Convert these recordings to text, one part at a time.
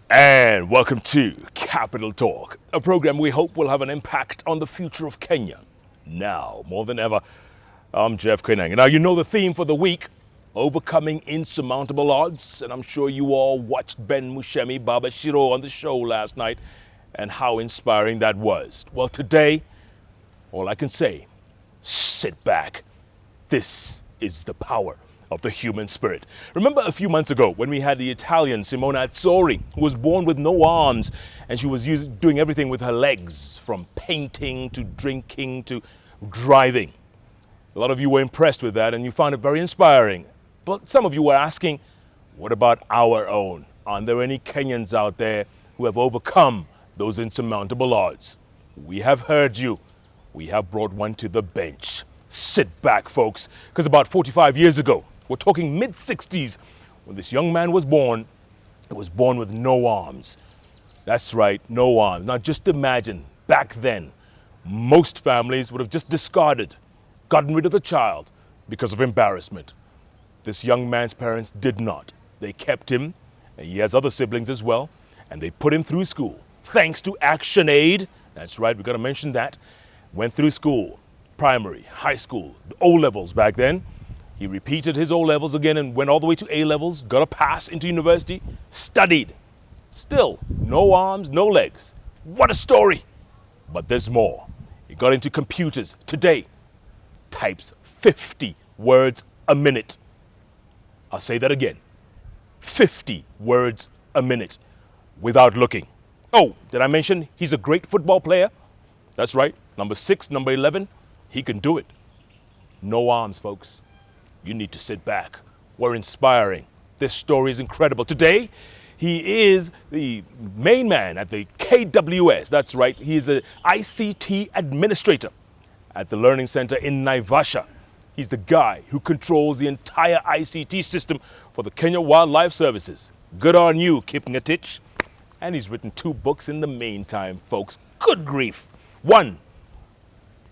And welcome to Capital Talk, a program we hope will have an impact on the future of Kenya. Now, more than ever, I'm Jeff Koinange. Now, you know the theme for the week, overcoming insurmountable odds. And I'm sure you all watched Ben Mushemi Baba Shiro on the show last night and how inspiring that was. Well, today, all I can say, sit back. This is the power of the human spirit. Remember a few months ago when we had the Italian Simona Azzori, who was born with no arms, and she was doing everything with her legs, from painting to drinking to driving. A lot of you were impressed with that and you found it very inspiring. But some of you were asking, what about our own? Aren't there any Kenyans out there who have overcome those insurmountable odds? We have heard you. We have brought one to the bench. Sit back, folks, because about 45 years ago, we're talking mid-60s, when this young man was born, he was born with no arms. That's right, no arms. Now just imagine, back then, most families would have just discarded, gotten rid of the child because of embarrassment. This young man's parents did not. They kept him, and he has other siblings as well, and they put him through school. Thanks to Action Aid, that's right, we've got to mention that, went through school, primary, high school, O-levels back then. He repeated his O-levels again and went all the way to A-levels, got a pass into university, studied. Still, no arms, no legs. What a story! But there's more. He got into computers. Today, types 50 words a minute. I'll say that again. 50 words a minute without looking. Oh, did I mention he's a great football player? That's right, number 6, number 11, he can do it. No arms, folks. You need to sit back. We're inspiring. This story is incredible. Today, he is the main man at the KWS. That's right, he's an ICT administrator at the Learning Center in Naivasha. He's the guy who controls the entire ICT system for the Kenya Wildlife Services. Good on you, Kipngetich. And he's written 2 books in the meantime, folks. Good grief. One,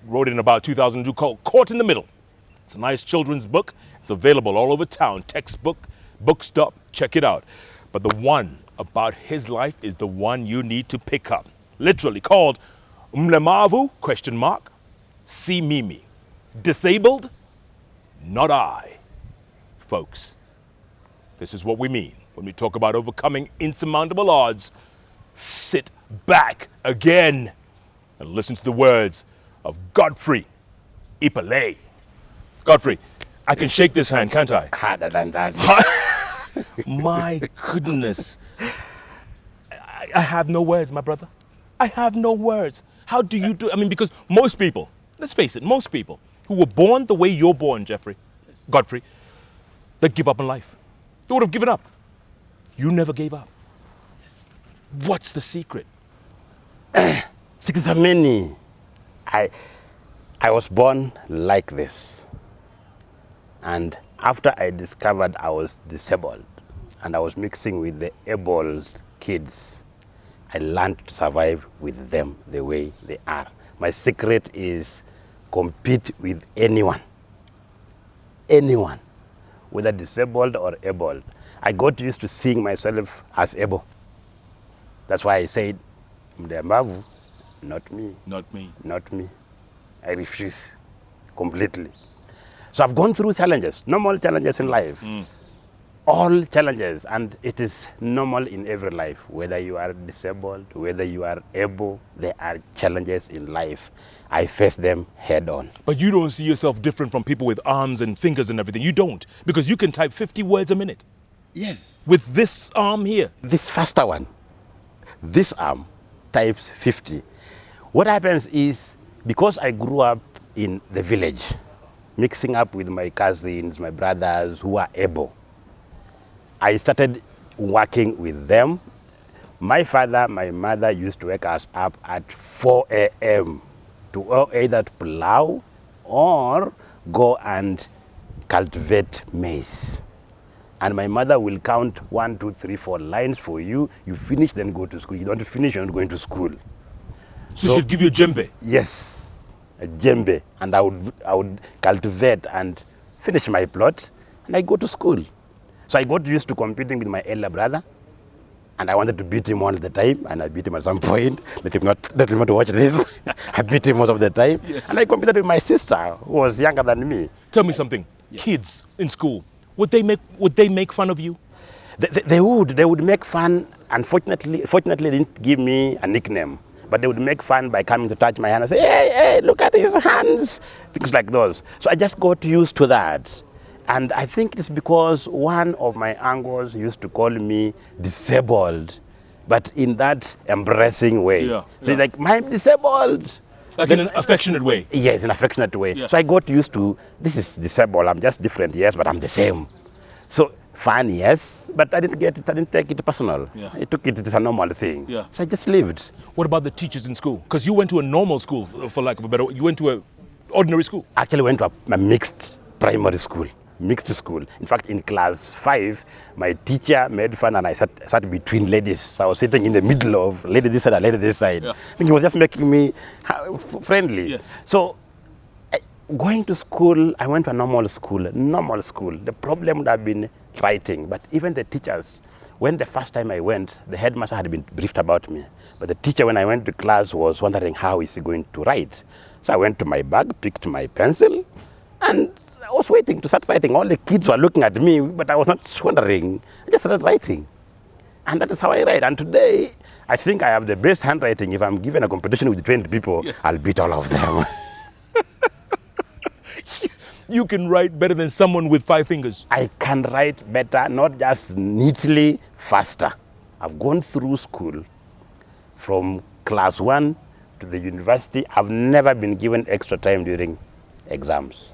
wrote in about 2002, called Caught in the Middle. It's a nice children's book. It's available all over town. Textbook, bookstop, check it out. But the one about his life is the one you need to pick up. Literally called Mlemavu, ? See Mimi. Disabled? Not I. Folks, this is what we mean when we talk about overcoming insurmountable odds. Sit back again and listen to the words of Godfrey Ipale. Godfrey, I can shake this hand, can't I? Harder than that. My goodness. I have no words, my brother. I have no words. How do you do? I mean, because most people, let's face it, most people who were born the way you're born, Godfrey, they give up on life. They would have given up. You never gave up. What's the secret? Sikizameni. I was born like this. And after I discovered I was disabled and I was mixing with the able kids, I learned to survive with them the way they are. My secret is compete with anyone, whether disabled or able. I got used to seeing myself as able. That's why I said, Mdemavu, not me. Not me. Not me. I refuse completely. So I've gone through challenges, normal challenges in life. All challenges, and it is normal in every life. Whether you are disabled, whether you are able, there are challenges in life. I face them head on. But you don't see yourself different from people with arms and fingers and everything. You don't, because you can type 50 words a minute. Yes. With this arm here. This faster one, this arm types 50. What happens is, because I grew up in the village, mixing up with my cousins, my brothers who are able, I started working with them. My father, my mother used to wake us up at 4 a.m. to either plow or go and cultivate maize. And my mother will count 1, 2, 3, 4 lines for you. You finish, then go to school. You don't finish, you're not going to school. So she'd give you a djembe? Yes, a djembe. And I would cultivate and finish my plot, and I go to school. So I got used to competing with my elder brother. And I wanted to beat him all the time, and I beat him at some point. Let him not watch this. I beat him most of the time. Yes. And I competed with my sister, who was younger than me. Tell me something. Kids in school, would they make fun of you? They would make fun. Unfortunately, they didn't give me a nickname, but they would make fun by coming to touch my hand and say, hey, look at his hands, things like those. So I just got used to that. And I think it's because one of my uncles used to call me disabled, but in that embracing way. Yeah, So yeah. like, I'm disabled. Like in an affectionate way. Yes, in an affectionate way. Yeah. So I got used to, this is disabled, I'm just different, yes, but I'm the same. So fun, yes, but I didn't take it personal. Yeah. I took it as a normal thing. Yeah. So I just lived. What about the teachers in school? Because you went to a normal school, for lack of a better word. You went to an ordinary school. Actually went to a mixed primary school. Mixed school. In fact, in class 5, my teacher made fun and I sat between ladies. So I was sitting in the middle of lady this side and lady this side. Yeah. I think he was just making me friendly. Yes. So going to school, I went to a normal school. The problem would have been writing, but even the teachers, when the first time I went, the headmaster had been briefed about me. But the teacher, when I went to class, was wondering how is he going to write. So I went to my bag, picked my pencil, and I was waiting to start writing. All the kids were looking at me, but I was not wondering. I just started writing. And that is how I write. And today, I think I have the best handwriting. If I'm given a competition with 20 people, Yes. I'll beat all of them. You can write better than someone with 5 fingers. I can write better, not just neatly, faster. I've gone through school from class 1 to the university. I've never been given extra time during exams.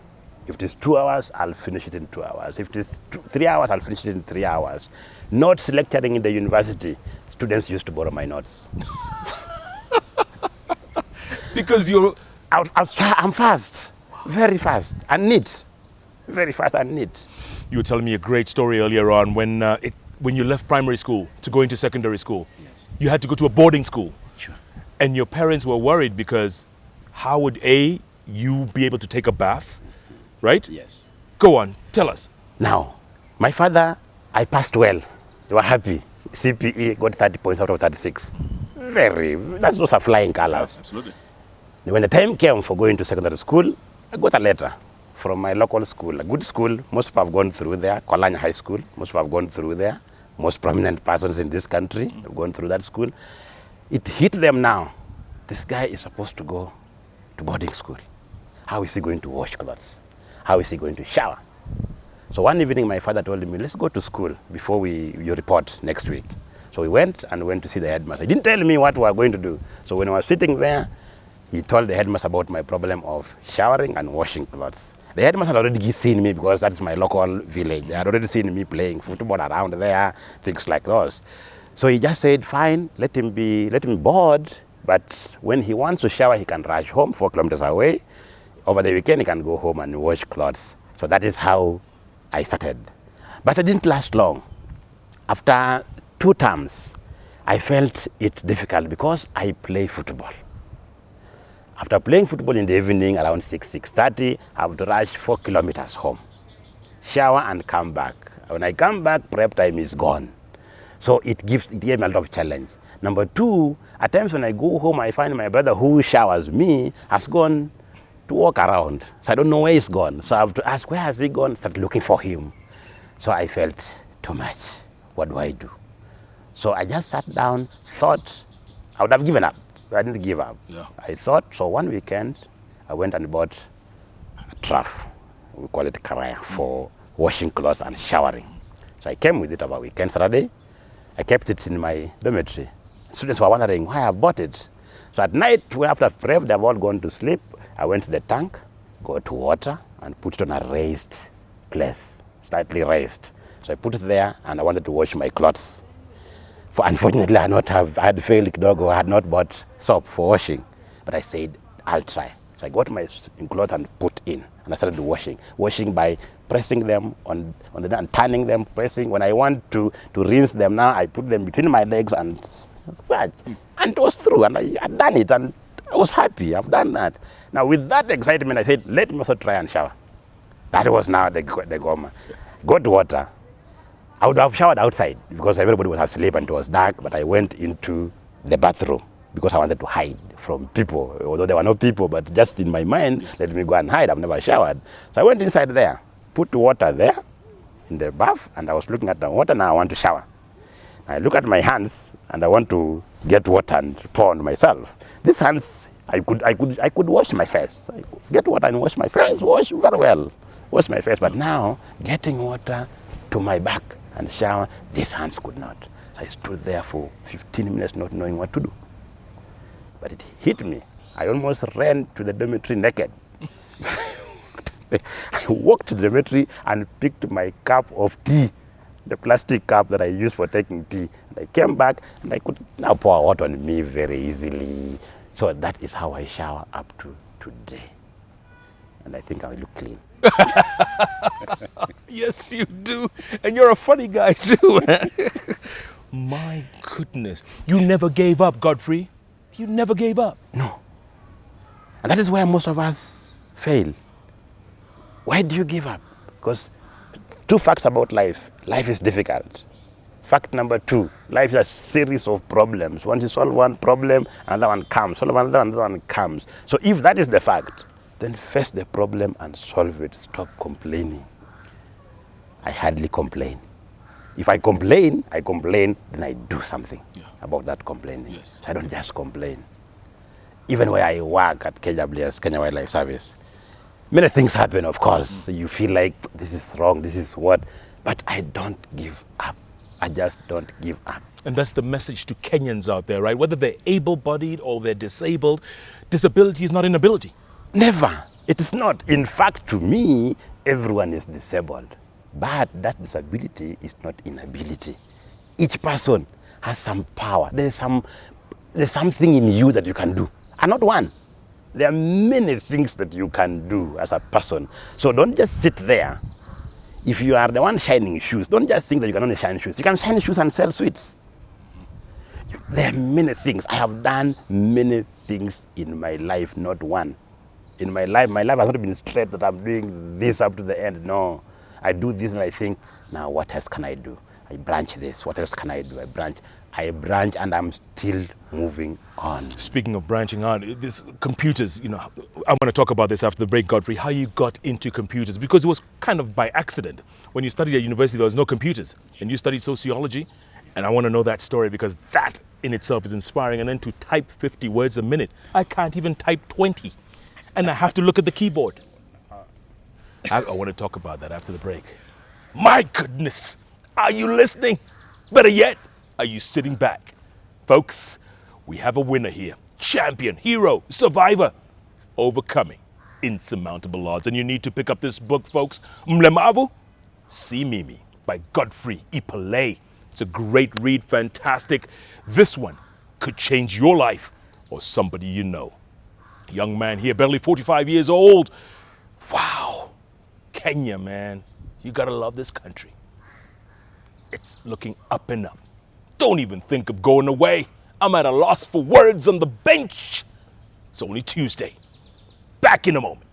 If it is 2 hours, I'll finish it in 2 hours. If it is 3 hours, I'll finish it in 3 hours. Notes lecturing in the university, students used to borrow my notes. Because you're... I'm fast, very fast, and neat. Very fast and neat. You were telling me a great story earlier on when you left primary school to go into secondary school. Yes. You had to go to a boarding school. Sure. And your parents were worried because how would you be able to take a bath, right? Yes. Go on, tell us. Now, my father, I passed well. They were happy. CPE got 30 points out of 36. Those are flying colors. Absolutely. When the time came for going to secondary school, I got a letter from my local school, a good school. Most people have gone through there, Kolanya High School. Most people have gone through there. Most prominent persons in this country have gone through that school. It hit them now. This guy is supposed to go to boarding school. How is he going to wash clothes? How is he going to shower? So one evening, my father told me, let's go to school before you report next week. So we went to see the headmaster. He didn't tell me what we were going to do. So when I was sitting there, he told the headmaster about my problem of showering and washing clothes. The headmaster had already seen me because that's my local village. They had already seen me playing football around there, things like those. So he just said, fine, let him board, but when he wants to shower, he can rush home 4 kilometers away. Over the weekend, he can go home and wash clothes. So that is how I started. But it didn't last long. After 2 terms, I felt it difficult because I play football. After playing football in the evening around 6:30, I have to rush 4 kilometers home, shower and come back. When I come back, prep time is gone. So it gave me a lot of challenge. Number 2, at times when I go home, I find my brother who showers me has gone to walk around. So I don't know where he's gone. So I have to ask, where has he gone? Start looking for him. So I felt too much. What do I do? So I just sat down, thought I would have given up. I didn't give up. Yeah. I thought, so one weekend, I went and bought a trough. We call it karaya, for washing clothes and showering. So I came with it over weekend, Saturday. I kept it in my dormitory. Students were wondering why I bought it. So at night, after prep, they've all gone to sleep. I went to the tank, got water, and put it on a raised place, slightly raised. So I put it there, and I wanted to wash my clothes. Unfortunately, I had failed dog or I had not bought soap for washing. But I said, I'll try. So I got my clothes and put in. And I started washing. Washing by pressing them on the and turning them, pressing. When I want to rinse them now, I put them between my legs and scratch. And it was through. And I had done it. And I was happy. I've done that. Now, with that excitement, I said, let me also try and shower. That was now the goma. Got water. I would have showered outside because everybody was asleep and it was dark, but I went into the bathroom because I wanted to hide from people, although there were no people, but just in my mind, let me go and hide. I've never showered. So I went inside there, put water there in the bath, and I was looking at the water. Now I want to shower. I look at my hands and I want to get water and pour on myself. These hands, I could wash my face. I could get water and wash my face, wash very well, wash my face. But now, getting water to my back and shower, these hands could not. So I stood there for 15 minutes not knowing what to do. But it hit me. I almost ran to the dormitory naked. I walked to the dormitory and picked my cup of tea, the plastic cup that I use for taking tea. And I came back and I could now pour water on me very easily. So that is how I shower up to today. And I think I look clean. Yes, you do. And you're a funny guy too. My goodness. You never gave up, Godfrey. You never gave up. No. And that is where most of us fail. Why do you give up? Because two facts about life. Life is difficult. Fact number two, life is a series of problems. Once you solve one problem, another one comes. Solve another one comes. So if that is the fact, then face the problem and solve it. Stop complaining. I hardly complain. If I complain, then I do something about that complaining. Yes. So I don't just complain. Even where I work at KWS, Kenya Wildlife Service, many things happen, of course. So you feel like this is wrong, this is what, but I don't give up. I just don't give up. And that's the message to Kenyans out there, right? Whether they're able-bodied or they're disabled, disability is not inability. Never. It is not. In fact, to me, everyone is disabled. But that disability is not inability. Each person has some power. There's something in you that you can do. And not one. There are many things that you can do as a person. So don't just sit there. If you are the one shining shoes, don't just think that you can only shine shoes. You can shine shoes and sell sweets. There are many things. I have done many things in my life, not one. In my life has not been straight that I'm doing this up to the end. No. I do this and I think, now what else can I do? I branch this. What else can I do? I branch and I'm still moving on. Speaking of branching on, this computers, I want to talk about this after the break, Godfrey, how you got into computers, because it was kind of by accident. When you studied at university, there was no computers, and you studied sociology, and I want to know that story because that in itself is inspiring. And then to type 50 words a minute, I can't even type 20, and I have to look at the keyboard. I want to talk about that after the break. My goodness, are you listening? Better yet, are you sitting back? Folks, we have a winner here. Champion, hero, survivor, overcoming insurmountable odds. And you need to pick up this book, folks. Mlemavu, Si Mimi by Godfrey Ipale. It's a great read, fantastic. This one could change your life or somebody you know. Young man here, barely 45 years old. Wow. Kenya, man, you gotta love this country. It's looking up and up. Don't even think of going away. I'm at a loss for words on the bench. It's only Tuesday. Back in a moment.